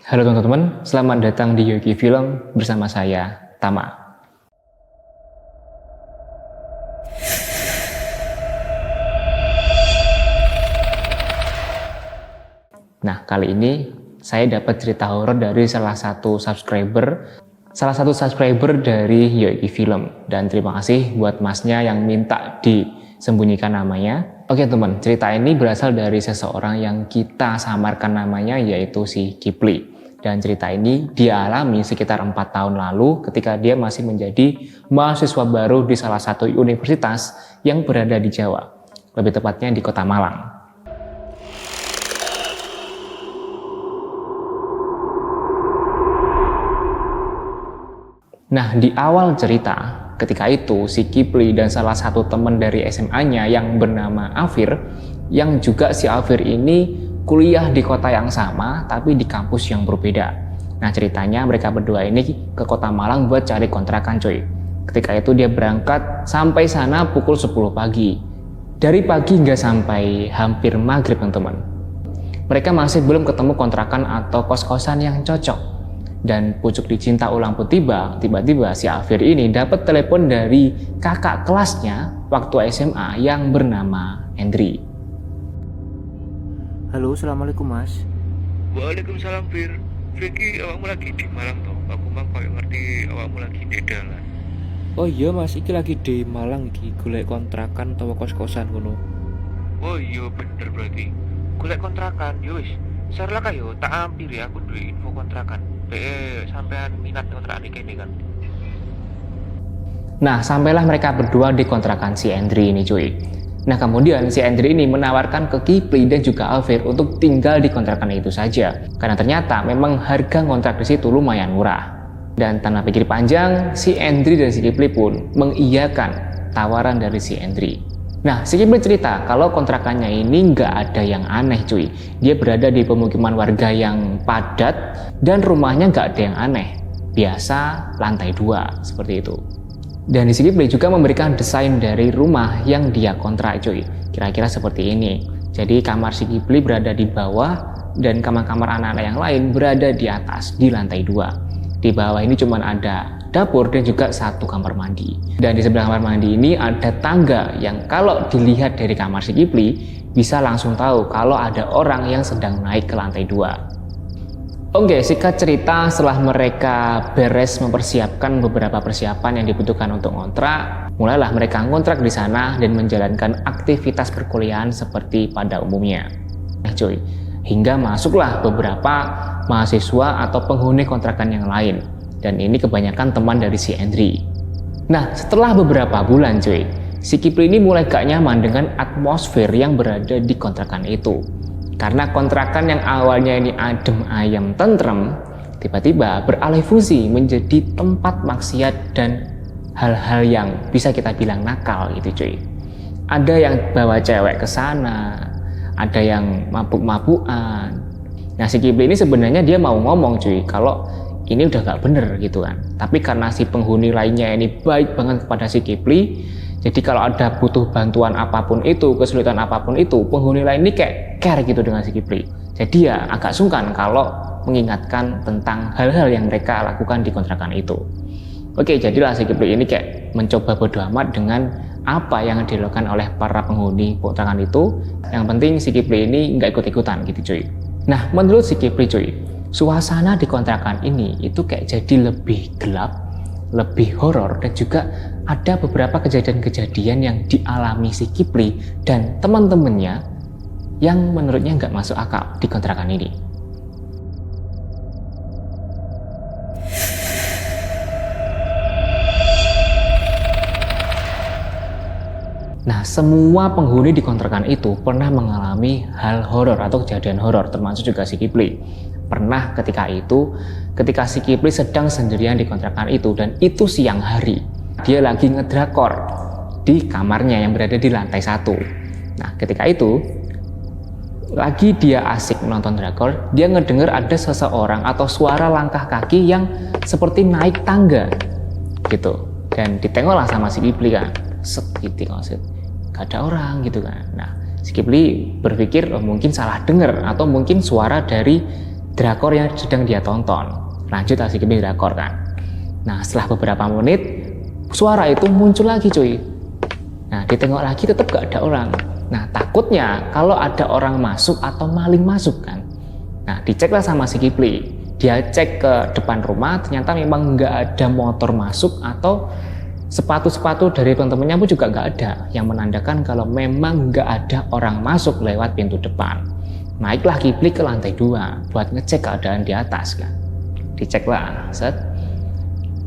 Halo teman-teman, selamat datang di Yogi Film bersama saya, Tama. Nah, kali ini saya dapat cerita horor dari salah satu subscriber dari Yogi Film. Dan terima kasih buat masnya yang minta disembunyikan namanya. Oke teman, cerita ini berasal dari seseorang yang kita samarkan namanya, yaitu si Kipli. Dan cerita ini dia alami sekitar 4 tahun lalu ketika dia masih menjadi mahasiswa baru di salah satu universitas yang berada di Jawa, lebih tepatnya di Kota Malang. Nah, di awal cerita, ketika itu si Kipli dan salah satu teman dari SMA-nya yang bernama Afir, yang juga si Afir ini kuliah di kota yang sama tapi di kampus yang berbeda. Nah, ceritanya mereka berdua ini ke Kota Malang buat cari kontrakan cuy. Ketika itu dia berangkat sampai sana pukul 10 pagi. Dari pagi hingga sampai hampir maghrib teman-teman. Mereka masih belum ketemu kontrakan atau kos-kosan yang cocok. Dan pucuk dicinta ulang pun tiba-tiba si Afir ini dapat telepon dari kakak kelasnya waktu SMA yang bernama Hendri. Halo, assalamualaikum mas. Waalaikumsalam Fir. Vicky, awakmu lagi di Malang toh? Aku mang koyo ngerti awakmu lagi di dalan. Oh iya mas, iki lagi di Malang iki golek kontrakan atau kos-kosan ngono. Oh iya bener berarti. Golek kontrakan, yo wis. Share lah kayo, tak ampir ya aku duwe info kontrakan. Sampean minat kontrakan iki kan. Nah, sampailah mereka berdua di kontrakan si Hendri ini cuy. Nah, kemudian si Hendri ini menawarkan ke Kipli dan juga Afir untuk tinggal di kontrakan itu saja. Karena ternyata memang harga kontrak di situ lumayan murah. Dan tanpa pikir panjang, si Hendri dan si Kipli pun mengiyakan tawaran dari si Hendri. Nah, si Kipli cerita kalau kontrakannya ini nggak ada yang aneh cuy. Dia berada di pemukiman warga yang padat dan rumahnya nggak ada yang aneh. Biasa lantai 2 seperti itu. Dan di sini Kipli juga memberikan desain dari rumah yang dia kontrak cuy. Kira-kira seperti ini. Jadi kamar si Kipli berada di bawah dan kamar-kamar anak-anak yang lain berada di atas di lantai 2. Di bawah ini cuma ada dapur dan juga satu kamar mandi. Dan di sebelah kamar mandi ini ada tangga yang kalau dilihat dari kamar si Kipli bisa langsung tahu kalau ada orang yang sedang naik ke lantai 2. Oke, singkat cerita, setelah mereka beres mempersiapkan beberapa persiapan yang dibutuhkan untuk ngontrak, mulailah mereka ngontrak di sana dan menjalankan aktivitas perkuliahan seperti pada umumnya. Nah cuy, hingga masuklah beberapa mahasiswa atau penghuni kontrakan yang lain. Dan ini kebanyakan teman dari si Hendri. Nah, setelah beberapa bulan cuy, si Kipli ini mulai gak nyaman dengan atmosfer yang berada di kontrakan itu. Karena kontrakan yang awalnya ini adem ayem tentrem, tiba-tiba beralih fungsi menjadi tempat maksiat dan hal-hal yang bisa kita bilang nakal gitu cuy. Ada yang bawa cewek ke sana, ada yang mabuk-mabukan. Nah, si Kipli ini sebenarnya dia mau ngomong cuy kalau ini udah gak bener gitu kan. Tapi karena si penghuni lainnya ini baik banget kepada si Kipli, jadi kalau ada butuh bantuan apapun itu, kesulitan apapun itu, penghuni lain ini kayak care gitu dengan si Kipli. Jadi ya agak sungkan kalau mengingatkan tentang hal-hal yang mereka lakukan di kontrakan itu. Oke, jadilah si Kipli ini kayak mencoba bodo amat dengan apa yang dilakukan oleh para penghuni kontrakan itu. Yang penting si Kipli ini nggak ikut-ikutan gitu cuy. Nah, menurut si Kipli cuy, suasana di kontrakan ini itu kayak jadi lebih gelap, lebih horor, dan juga ada beberapa kejadian-kejadian yang dialami si Kipli dan teman-temannya yang menurutnya nggak masuk akal di kontrakan ini. Nah, semua penghuni di kontrakan itu pernah mengalami hal horor atau kejadian horor, termasuk juga si Kipli. Pernah ketika si Kipli sedang sendirian di kontrakan itu, dan itu siang hari. Dia lagi ngedrakor di kamarnya yang berada di lantai 1. Nah, ketika itu lagi dia asik menonton drakor, dia ngedenger ada seseorang atau suara langkah kaki yang seperti naik tangga gitu. Dan ditengoklah sama si Kipli kan, gitu maksud, gak ada orang gitu kan. Nah, si Kipli berpikir mungkin salah dengar atau mungkin suara dari drakor yang sedang dia tonton. Lanjut si Kipli drakor kan. Nah setelah beberapa menit suara itu muncul lagi cuy. Nah ditengok lagi tetap gak ada orang. Nah takutnya kalau ada orang masuk atau maling masuk kan. Nah diceklah sama si Kipli. Dia cek ke depan rumah, ternyata memang nggak ada motor masuk atau sepatu-sepatu dari teman-temannya pun juga nggak ada, yang menandakan kalau memang nggak ada orang masuk lewat pintu depan. Naiklah Kipli ke lantai 2 buat ngecek keadaan di atas kan. Diceklah, set.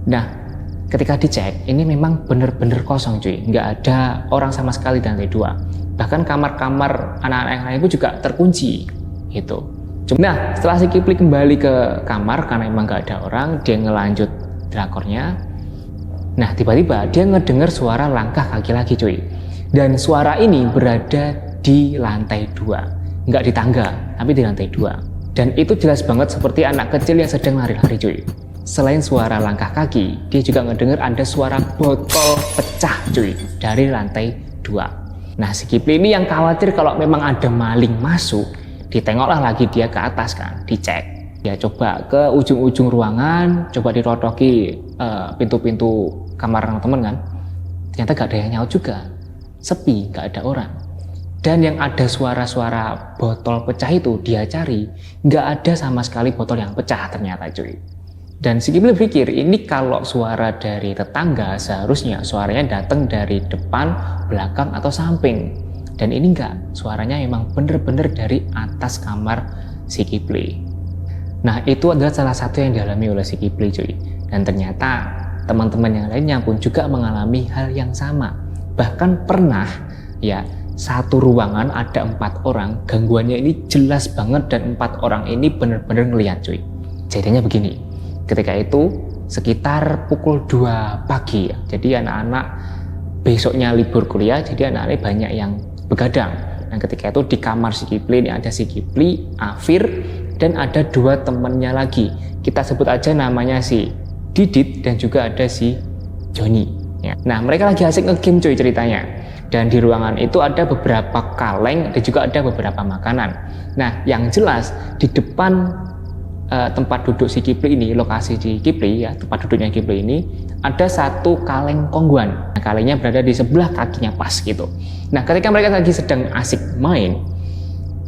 Nah, ketika dicek, ini memang bener-bener kosong cuy, nggak ada orang sama sekali di lantai 2. Bahkan kamar-kamar anak-anak yang lain pun juga terkunci, gitu. Nah, setelah si Kipli kembali ke kamar karena emang nggak ada orang, dia ngelanjut drakornya. Nah, tiba-tiba dia ngedengar suara langkah kaki lagi cuy. Dan suara ini berada di lantai 2. Nggak di tangga, tapi di lantai 2. Dan itu jelas banget seperti anak kecil yang sedang lari-lari cuy. Selain suara langkah kaki, dia juga ngedengar ada suara botol pecah cuy dari lantai 2. Nah, si Kipli ini yang khawatir kalau memang ada maling masuk, ditengoklah lagi dia ke atas kan, dicek. Ya coba ke ujung-ujung ruangan, coba dirotoki pintu-pintu kamar teman kan. Ternyata gak ada yang nyaut juga, sepi, gak ada orang. Dan yang ada suara-suara botol pecah itu dia cari, gak ada sama sekali botol yang pecah ternyata cuy. Dan si Kipli berpikir ini kalau suara dari tetangga seharusnya suaranya datang dari depan, belakang atau samping. Dan ini enggak, suaranya memang bener-bener dari atas kamar si Kipli. Nah itu adalah salah satu yang dialami oleh si Kipli cuy. Dan ternyata teman-teman yang lainnya pun juga mengalami hal yang sama. Bahkan pernah ya satu ruangan ada 4 orang, gangguannya ini jelas banget dan 4 orang ini bener-bener ngeliat cuy. Jadinya begini, ketika itu sekitar pukul 2 pagi ya. Jadi anak-anak besoknya libur kuliah, jadi anak-anak banyak yang begadang. Nah ketika itu di kamar si Kipli ini ada si Kipli, Afir, dan ada 2 temennya lagi. Kita sebut aja namanya si Didit dan juga ada si Joni. Ya. Nah mereka lagi asik nge-game cuy ceritanya. Dan di ruangan itu ada beberapa kaleng dan juga ada beberapa makanan. Nah yang jelas di depan tempat duduk si Kipli ini, lokasi si Kipli ya, tempat duduknya Kipli ini ada satu kaleng kongguan. Nah, kalengnya berada di sebelah kakinya pas gitu. Nah ketika mereka lagi sedang asik main,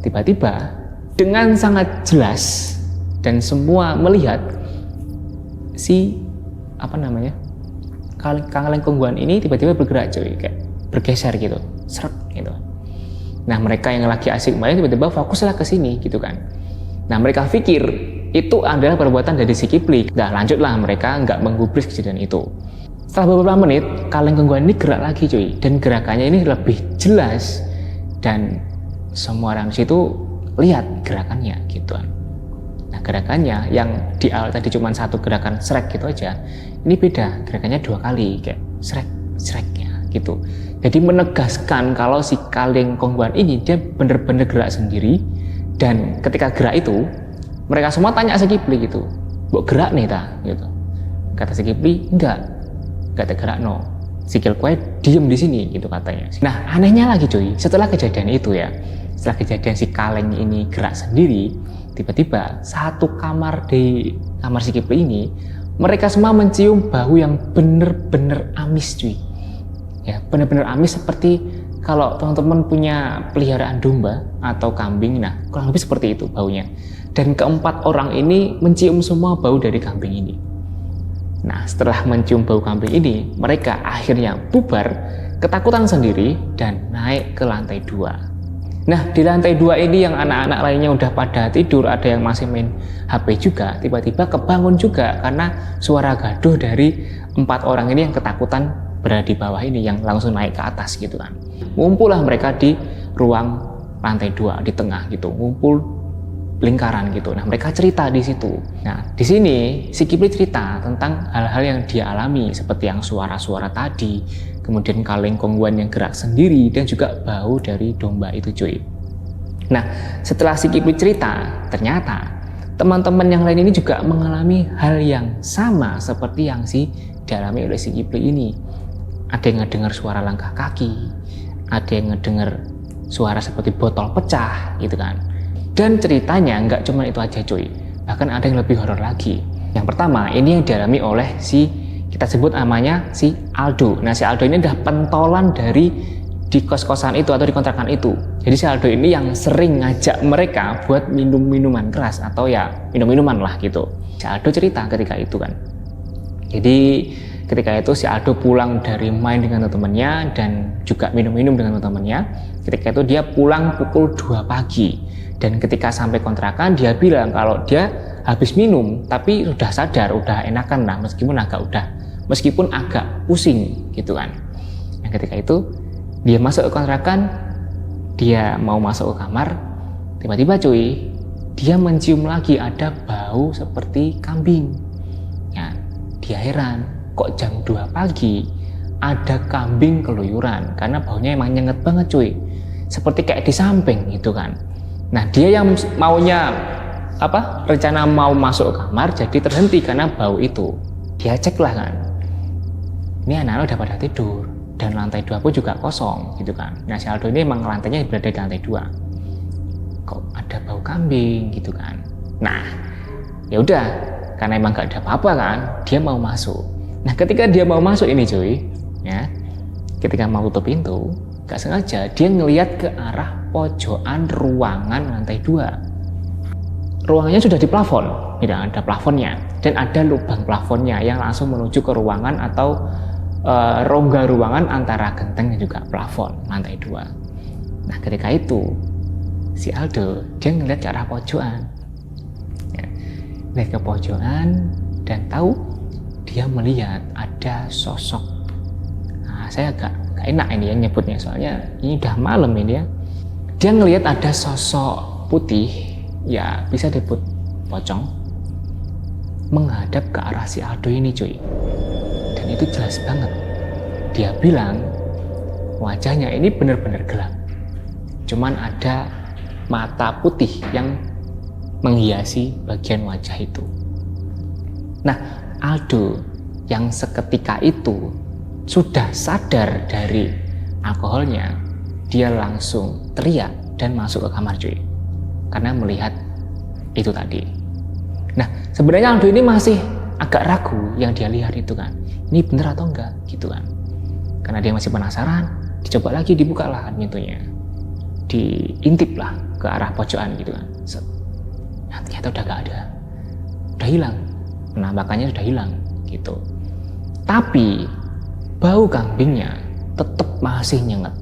tiba-tiba dengan sangat jelas dan semua melihat si kaleng kongguan ini tiba-tiba bergerak cuy, kayak bergeser gitu, seret gitu. Nah mereka yang lagi asik main tiba-tiba fokuslah ke sini gitu kan. Nah mereka pikir itu adalah perbuatan dari si Kipli. Nah lanjutlah mereka nggak menggubris kejadian itu. Setelah beberapa menit kaleng kongguan ini gerak lagi cuy, dan gerakannya ini lebih jelas dan semua orang di situ lihat gerakannya gitu. Nah gerakannya yang di awal tadi cuma satu gerakan srek gitu aja, ini beda, gerakannya 2 kali kayak srek ya gitu. Jadi menegaskan kalau si kaleng kongguan ini dia bener-bener gerak sendiri. Dan ketika gerak itu mereka semua tanya si Kipli gitu, "Mbok gerak nih ta?" gitu. Kata si Kipli, "Enggak tergerak no. Sikil kue diem di sini," gitu katanya. Nah anehnya lagi cuy, setelah kejadian itu ya, setelah kejadian si kaleng ini gerak sendiri, tiba-tiba satu kamar di kamar si Kipli ini, mereka semua mencium bau yang bener-bener amis cuy. Ya bener-bener amis, seperti kalau teman-teman punya peliharaan domba atau kambing, nah kurang lebih seperti itu baunya. Dan keempat orang ini mencium semua bau dari kambing ini. Nah setelah mencium bau kambing ini, mereka akhirnya bubar, ketakutan sendiri dan naik ke lantai 2. Nah di lantai 2 ini yang anak-anak lainnya udah pada tidur, ada yang masih main HP juga, tiba-tiba kebangun juga karena suara gaduh dari 4 orang ini yang ketakutan berada di bawah ini, yang langsung naik ke atas gitu kan. Ngumpullah mereka di ruang lantai 2 di tengah gitu, ngumpul lingkaran gitu. Nah mereka cerita di situ. Nah di sini si Kipli cerita tentang hal-hal yang dia alami, seperti yang suara-suara tadi, kemudian kaleng kongguan yang gerak sendiri, dan juga bau dari domba itu cuy. Nah setelah si Kipli cerita, ternyata teman-teman yang lain ini juga mengalami hal yang sama seperti yang dialami oleh si Kipli ini. Ada yang ngedengar suara langkah kaki, ada yang ngedengar suara seperti botol pecah gitu kan. Dan ceritanya nggak cuma itu aja cuy, Bahkan ada yang lebih horor lagi. Yang pertama, ini yang dialami oleh kita sebut namanya si Aldo. Nah, si Aldo ini adalah pentolan dari di kos-kosan itu atau di kontrakan itu. Jadi si Aldo ini yang sering ngajak mereka buat minum minuman keras atau ya minum-minuman lah gitu. Si Aldo cerita ketika itu kan. Jadi ketika itu si Aldo pulang dari main dengan teman-temannya dan juga minum-minum dengan teman-temannya. Ketika itu dia pulang pukul 2 pagi. Dan ketika sampai kontrakan dia bilang kalau dia habis minum tapi sudah sadar, udah enakan lah meskipun agak pusing gitu kan. Nah, ketika itu dia masuk ke kontrakan, dia mau masuk ke kamar, tiba-tiba cuy, dia mencium lagi ada bau seperti kambing. Ya, dia heran, kok jam 2 pagi ada kambing keluyuran, karena baunya emang nyengat banget cuy, seperti kayak di samping gitu kan. Nah, dia yang maunya rencana mau masuk ke kamar jadi terhenti karena bau itu. Dia cek lah kan, ini anak-anak udah pada tidur dan lantai 2 pun juga kosong gitu kan. Nah, si Aldo ini emang lantainya berada di lantai 2. Kok ada bau kambing gitu kan. Nah, ya udah, karena emang gak ada apa-apa kan, dia mau masuk. Nah, ketika dia mau masuk ini cuy, ya, ketika mau tutup pintu, gak sengaja dia ngelihat ke arah pojokan ruangan lantai 2. Ruangannya sudah di plafon, tidak ada plafonnya, dan ada lubang plafonnya yang langsung menuju ke ruangan atau rongga ruangan antara genteng dan juga plafon lantai 2. Nah, ketika itu si Aldo dia ngeliat ke arah pojokan, ya, lihat ke pojokan dan tahu dia melihat ada sosok. Nah, saya agak enak ini yang nyebutnya soalnya ini udah malam ini ya. Dia ngelihat ada sosok putih, ya bisa disebut pocong, menghadap ke arah si Aldo ini cuy. Dan itu jelas banget. Dia bilang wajahnya ini benar-benar gelap. Cuman ada mata putih yang menghiasi bagian wajah itu. Nah, Aldo yang seketika itu sudah sadar dari alkoholnya, dia langsung teriak dan masuk ke kamar cuy. Karena melihat itu tadi. Nah, sebenarnya Aldo ini masih agak ragu yang dia lihat itu kan. Ini bener atau enggak gitu kan. Karena dia masih penasaran, dicoba lagi, dibuka lah pintunya. Diintip lah ke arah pojokan gitu kan. Nah, ternyata udah gak ada. Udah hilang. Penampakannya sudah hilang gitu. Tapi bau kambingnya tetap masih nyengat.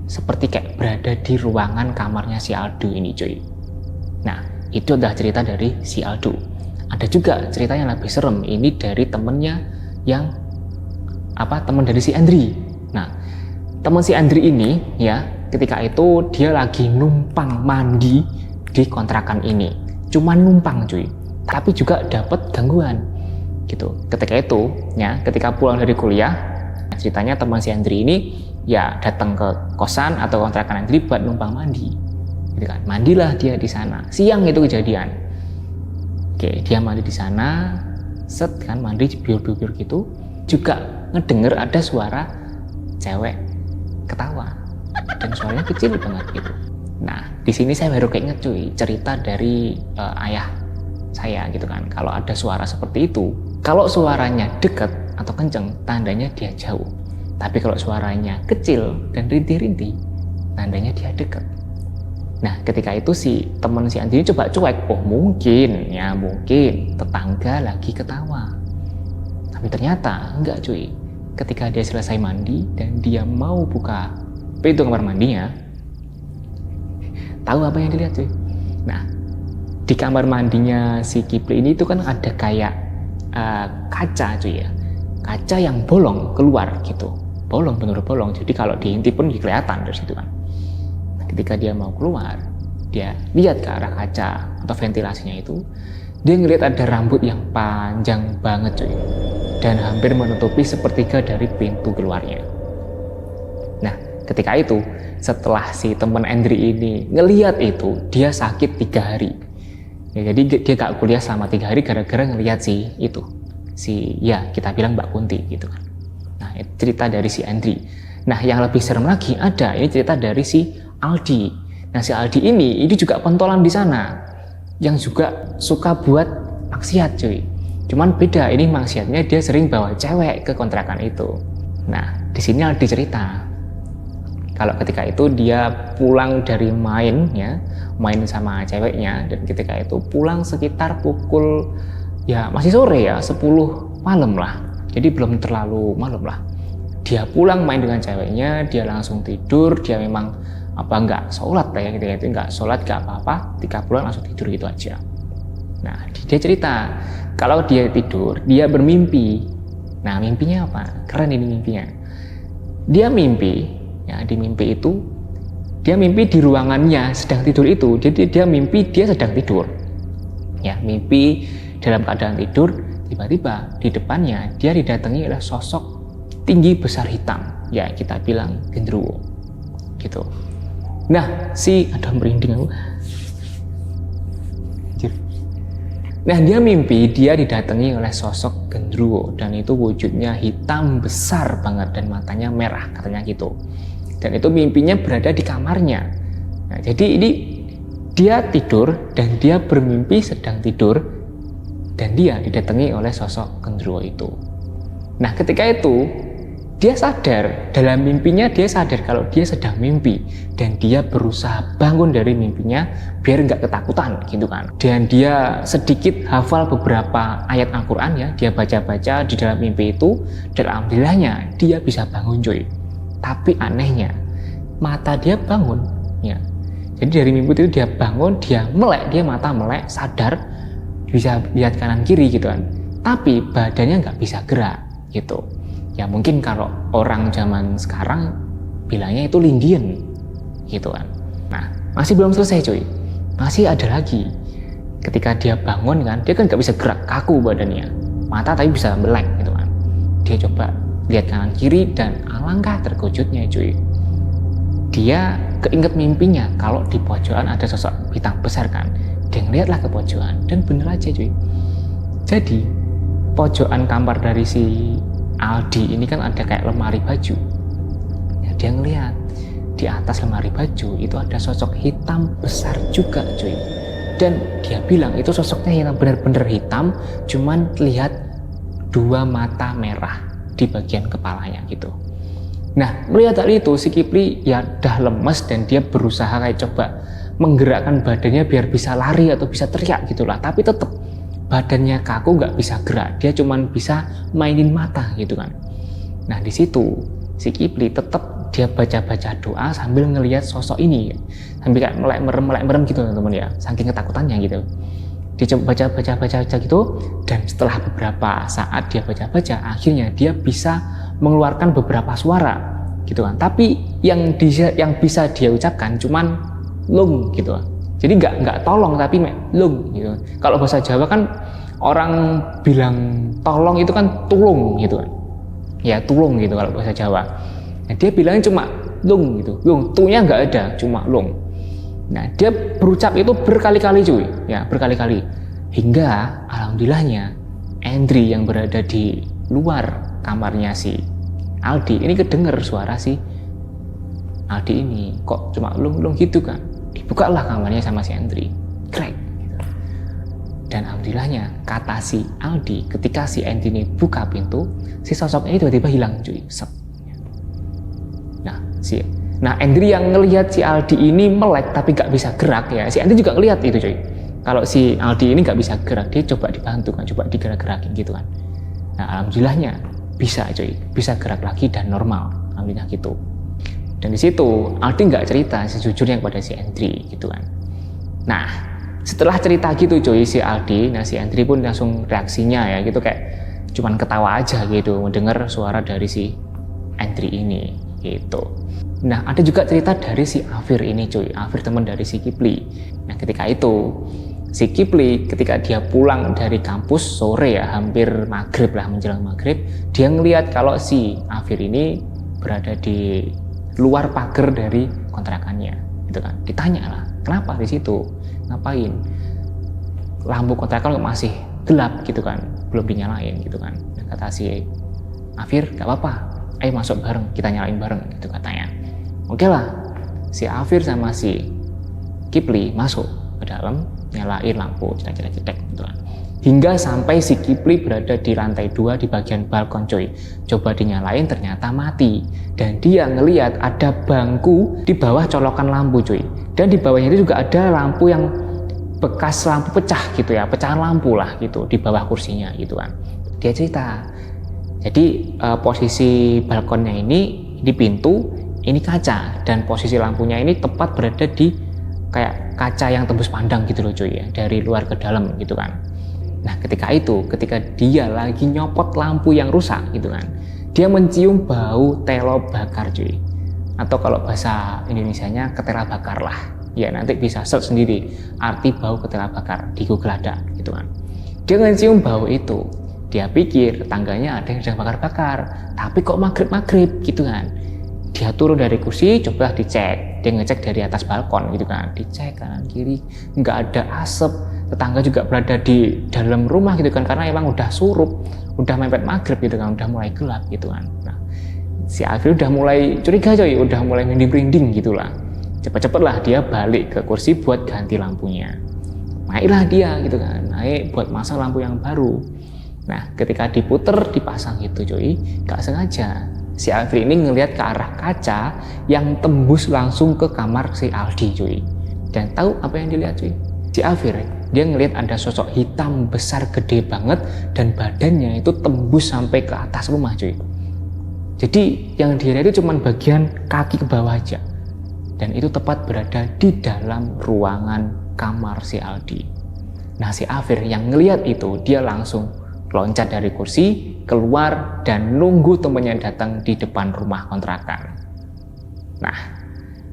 Seperti kayak berada di ruangan kamarnya si Aldo ini cuy. Nah, itu adalah cerita dari si Aldo. Ada juga cerita yang lebih serem, ini dari temennya yang teman dari si Andri. Nah, teman si Andri ini ya, ketika itu dia lagi numpang mandi di kontrakan ini. Cuma numpang cuy, tapi juga dapat gangguan gitu. Ketika itu ya, ketika pulang dari kuliah, ceritanya teman si Andri ini ya datang ke kosan atau kontrakan Andri buat numpang mandi gitu kan. Mandilah dia di sana. Siang itu kejadian. Oke, dia mandi di sana, set kan, mandi biur-biur gitu, juga ngedenger ada suara cewek ketawa dan suaranya kecil banget gitu. Nah, di sini saya baru keinget cuy, cerita dari ayah saya gitu kan. Kalau ada suara seperti itu, kalau suaranya dekat atau kenceng, tandanya dia jauh. Tapi kalau suaranya kecil dan rintih-rintih, tandanya dia dekat. Nah, ketika itu teman si Andri coba cuek, oh mungkin tetangga lagi ketawa. Tapi ternyata enggak cuy. Ketika dia selesai mandi dan dia mau buka pintu kamar mandinya, tahu apa yang dilihat cuy? Nah, di kamar mandinya si Kipli ini itu kan ada kayak kaca cuy ya. Kaca yang bolong keluar gitu. Bolong, bener bolong. Jadi kalau diintip pun kelihatan dari situ kan. Nah, ketika dia mau keluar, dia lihat ke arah kaca atau ventilasinya itu, dia ngelihat ada rambut yang panjang banget cuy, dan hampir menutupi sepertiga dari pintu keluarnya. Nah, ketika itu setelah si teman Andri ini ngelihat itu, dia sakit 3 hari ya, jadi dia gak kuliah selama 3 hari gara-gara ngelihat kita bilang Mbak Kunti gitu kan. Nah, itu cerita dari si Andri. Nah, yang lebih serem lagi ini cerita dari si Aldi. Nah, si Aldi ini juga pentolan di sana. yang juga suka buat maksiat cuy. Cuman beda, ini maksiatnya dia sering bawa cewek ke kontrakan itu. Nah, di sini Aldi cerita kalau ketika itu dia pulang dari main sama ceweknya, dan ketika itu pulang sekitar pukul ya masih sore ya, 10 malam lah. Jadi belum terlalu malam lah. Dia pulang main dengan ceweknya, dia langsung tidur, dia memang nggak sholat lah ya, ketika itu nggak sholat nggak apa-apa, ketika pulang langsung tidur gitu aja. Nah, dia cerita kalau dia tidur, dia bermimpi. Nah, mimpinya apa? Keren ini mimpinya. Dia mimpi, ya di mimpi itu, dia mimpi di ruangannya sedang tidur itu. Jadi dia mimpi dia sedang tidur. Ya, mimpi dalam keadaan tidur, tiba-tiba di depannya dia didatangi oleh sosok tinggi besar hitam. Ya, kita bilang genderuwo. Gitu. Nah, aduh merinding aku. Nah, dia mimpi dia didatangi oleh sosok genderuwo, dan itu wujudnya hitam besar banget dan matanya merah katanya gitu. Dan itu mimpinya berada di kamarnya. Nah, jadi ini dia tidur dan dia bermimpi sedang tidur dan dia didatangi oleh sosok genderuwo itu. Nah, ketika itu dia sadar, dalam mimpinya dia sadar kalau dia sedang mimpi, dan dia berusaha bangun dari mimpinya biar nggak ketakutan gitu kan. Dan dia sedikit hafal beberapa ayat Al-Quran ya, dia baca-baca di dalam mimpi itu, dan alhamdulillahnya dia bisa bangun cuy. Tapi anehnya mata dia bangun ya. Jadi dari mimpi itu dia bangun, dia melek, dia mata melek, sadar, bisa lihat kanan kiri gitu kan. Tapi badannya nggak bisa gerak gitu. Ya mungkin kalau orang zaman sekarang bilangnya itu lindian gitu kan. Nah, masih belum selesai cuy, masih ada lagi. Ketika dia bangun kan, dia kan nggak bisa gerak, kaku badannya, mata tapi bisa melek gitu kan. Dia coba lihat kanan kiri, dan alangkah terkejutnya cuy, dia keinget mimpinya kalau di pojokan ada sosok hitam besar kan. Dia ngeliatlah ke pojokan, dan bener aja cuy. Jadi pojokan kamar dari si Aldi ini kan ada kayak lemari baju ya, dia ngeliat di atas lemari baju itu ada sosok hitam besar juga cuy, dan dia bilang itu sosoknya yang benar-benar hitam, cuman lihat 2 mata merah di bagian kepalanya gitu. Nah, melihat hal itu si Kipli ya udah lemes, dan dia berusaha kayak coba menggerakkan badannya biar bisa lari atau bisa teriak gitulah, tapi tetap badannya kaku, nggak bisa gerak, dia cuman bisa mainin mata gitu kan. Nah, di situ si Kipli tetap dia baca-baca doa sambil ngelihat sosok ini, sambil kayak melek merem gitu teman-teman ya, saking ketakutannya gitu. Dia coba baca gitu, dan setelah beberapa saat dia baca-baca, akhirnya dia bisa mengeluarkan beberapa suara gitu kan. Tapi yang bisa dia ucapkan cuman lung gitu. Jadi nggak tolong tapi lung gitu. Kalau bahasa Jawa kan orang bilang tolong itu kan tulung gitu kan. Ya tulung gitu kalau bahasa Jawa. Nah, dia bilangnya cuma lung gitu. Lung, tunya nggak ada, cuma lung. Nah, dia berucap itu berkali-kali cuy, ya berkali-kali. Hingga alhamdulillahnya Andri yang berada di luar kamarnya si Aldi ini kedenger suara si Aldi ini kok cuma lung gitu kan. Dibukalah kamarnya sama si Andri, krek gitu. Dan alhamdulillahnya kata si Aldi, ketika si Andri ini buka pintu, si sosok ini tiba-tiba hilang cuy, sep. Nah Andri yang ngelihat si Aldi ini melek tapi gak bisa gerak ya, si Andri juga ngelihat itu cuy. Kalau si Aldi ini gak bisa gerak, dia coba dibantu kan, coba digerak-gerakin gitu kan. Nah alhamdulillahnya bisa cuy, bisa gerak lagi dan normal, alhamdulillah gitu. Dan di situ Aldi nggak cerita sejujurnya kepada si Andri gitu kan. Nah setelah cerita gitu cuy si Aldi, nah si Andri pun langsung reaksinya ya gitu kayak cuman ketawa aja gitu mendengar suara dari si Andri ini gitu. Nah ada juga cerita dari si Afir ini cuy, Afir teman dari si Kipli. Nah ketika itu si Kipli ketika dia pulang dari kampus sore ya, hampir maghrib lah, menjelang maghrib, dia ngelihat kalau si Afir ini berada di luar pagar dari kontrakannya gitu kan. Ditanya lah, kenapa di situ, ngapain, lampu kontrakan masih gelap gitu kan, belum dinyalain gitu kan. Kata si Afir, gak apa-apa, ayo masuk bareng, kita nyalain bareng gitu katanya. Oke lah, si Afir sama si Kipli masuk ke dalam. nyalain lampu cetek gitu kan. Hingga sampai si Kipli berada di lantai 2 di bagian balkon cuy. Coba dinyalain ternyata mati. Dan dia ngelihat ada bangku di bawah colokan lampu cuy. Dan di bawahnya itu juga ada lampu yang bekas lampu pecah gitu ya, pecahan lampu lah gitu di bawah kursinya gitu kan. Dia cerita. Jadi posisi balkonnya ini di pintu, ini kaca, dan posisi lampunya ini tepat berada di kayak kaca yang tembus pandang gitu loh cuy ya, dari luar ke dalam gitu kan. Nah ketika dia lagi nyopot lampu yang rusak gitu kan, dia mencium bau telo bakar cuy, atau kalau bahasa Indonesianya ketela bakar lah ya, nanti bisa search sendiri arti bau ketela bakar di Google ada gitu kan. Dia mencium bau itu, dia pikir tetangganya ada yang sedang bakar-bakar, tapi kok maghrib gitu kan. Dia turun dari kursi, coba dicek, dia ngecek dari atas balkon gitu kan, dicek kanan kiri nggak ada asap, tetangga juga berada di dalam rumah gitu kan, karena emang udah surup, udah mepet maghrib gitu kan, udah mulai gelap gitu kan. Nah si Alfie udah mulai curiga coy, udah mulai merinding gitu lah. Cepet-cepet lah dia balik ke kursi buat ganti lampunya. Naiklah dia gitu kan, naik buat masang lampu yang baru. Nah ketika diputer dipasang gitu cuy, gak sengaja si Alfie ini ngelihat ke arah kaca yang tembus langsung ke kamar si Aldi cuy. Dan tahu apa yang dilihat cuy? Si Alfie dia ngelihat ada sosok hitam besar gede banget dan badannya itu tembus sampai ke atas rumah cuy. Jadi yang dilihat itu cuma bagian kaki ke bawah aja. Dan itu tepat berada di dalam ruangan kamar si Aldi. Nah si Alfie yang ngelihat itu dia langsung loncat dari kursi, keluar dan nunggu temannya datang di depan rumah kontrakan. Nah,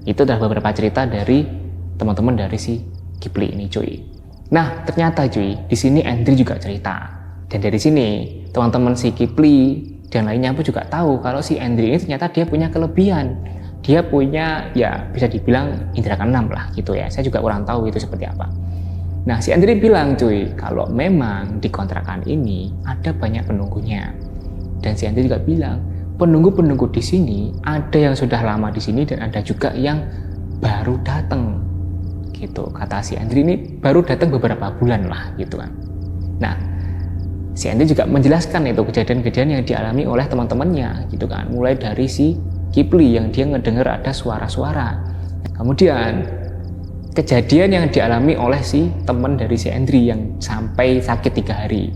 itu adalah beberapa cerita dari teman-teman dari si Kipli ini cuy. Nah, ternyata cuy, di sini Andri juga cerita. Dan dari sini teman-teman si Kipli dan lainnya pun juga tahu kalau si Andri ini ternyata dia punya kelebihan. Dia punya ya bisa dibilang indera keenam lah gitu ya. Saya juga kurang tahu itu seperti apa. Nah si Andri bilang cuy, kalau memang di kontrakan ini ada banyak penunggunya. Dan si Andri juga bilang, penunggu-penunggu di sini ada yang sudah lama di sini dan ada juga yang baru datang. Gitu, kata si Andri ini baru datang beberapa bulan lah gitu kan. Nah, si Andri juga menjelaskan itu kejadian-kejadian yang dialami oleh teman-temannya gitu kan. Mulai dari si Kipli yang dia ngedenger ada suara-suara. Kemudian kejadian yang dialami oleh si teman dari si Andri yang sampai sakit 3 hari.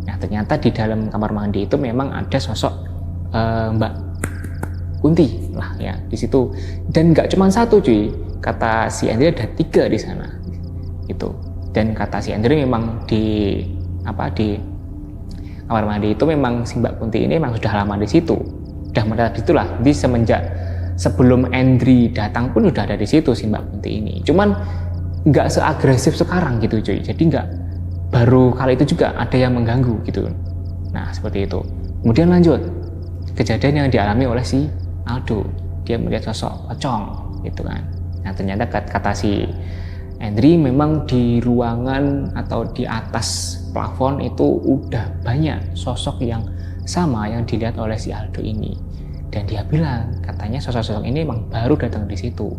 Nah ternyata di dalam kamar mandi itu memang ada sosok Mbak Kunti lah ya di situ. Dan nggak cuma satu cuy, kata si Andri ada 3 di sana gitu. Dan kata si Andri memang di kamar mandi itu memang si Mbak Kunti ini memang sudah lama di situ, udah mendarat itulah di semenjak sebelum Andri datang pun udah ada di situ si Mbak Kunti ini. Cuman nggak seagresif sekarang gitu cuy. Jadi nggak baru kali itu juga ada yang mengganggu gitu. Nah seperti itu. Kemudian lanjut kejadian yang dialami oleh si Aldo. Dia melihat sosok pocong gitu kan. Nah ternyata kata si Andri memang di ruangan atau di atas plafon itu udah banyak sosok yang sama yang dilihat oleh si Aldo ini. Dan dia bilang, katanya sosok-sosok ini memang baru datang di situ.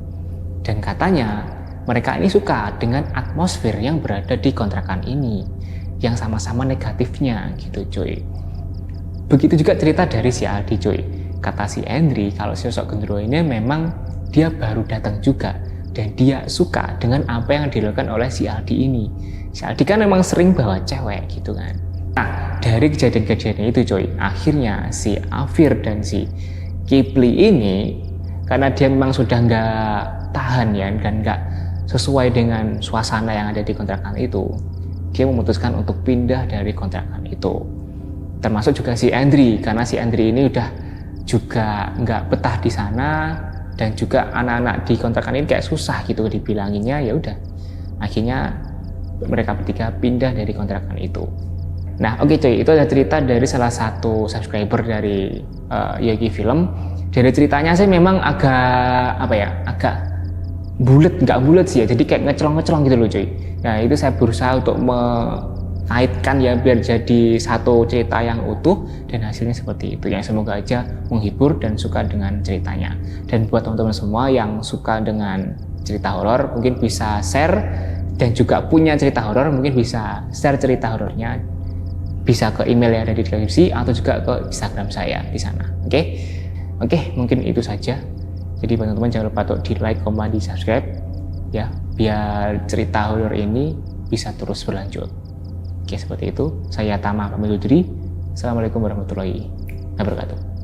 Dan katanya mereka ini suka dengan atmosfer yang berada di kontrakan ini, yang sama-sama negatifnya gitu cuy. Begitu juga cerita dari si Aldi cuy. Kata si Andri kalau sosok gendero ini memang dia baru datang juga. Dan dia suka dengan apa yang dilakukan oleh si Aldi ini. Si Aldi kan memang sering bawa cewek gitu kan. Nah dari kejadian-kejadian itu cuy, akhirnya si Afir dan si Kipli ini karena dia memang sudah nggak tahan ya dan nggak sesuai dengan suasana yang ada di kontrakan itu, dia memutuskan untuk pindah dari kontrakan itu. Termasuk juga si Andri, karena si Andri ini udah juga nggak betah di sana dan juga anak-anak di kontrakan ini kayak susah gitu dibilanginnya. Ya udah akhirnya mereka bertiga pindah dari kontrakan itu. Nah oke cuy, itu ada cerita dari salah satu subscriber dari Yogi Film. Dari ceritanya sih memang agak bulat, nggak bulat sih ya, jadi kayak ngecelong-ngecelong gitu loh cuy. Nah itu saya berusaha untuk mengaitkan ya biar jadi satu cerita yang utuh dan hasilnya seperti itu. Yang semoga aja menghibur dan suka dengan ceritanya. Dan buat teman-teman semua yang suka dengan cerita horor mungkin bisa share dan juga punya cerita horor, mungkin bisa share cerita horornya, bisa ke email yang ada di deskripsi atau juga ke Instagram saya di sana. Oke, mungkin itu saja. Jadi teman-teman jangan lupa untuk di like, komen, di subscribe ya, biar cerita horor ini bisa terus berlanjut. Oke, seperti itu. Saya Tama pamit undur diri. Assalamualaikum warahmatullahi wabarakatuh.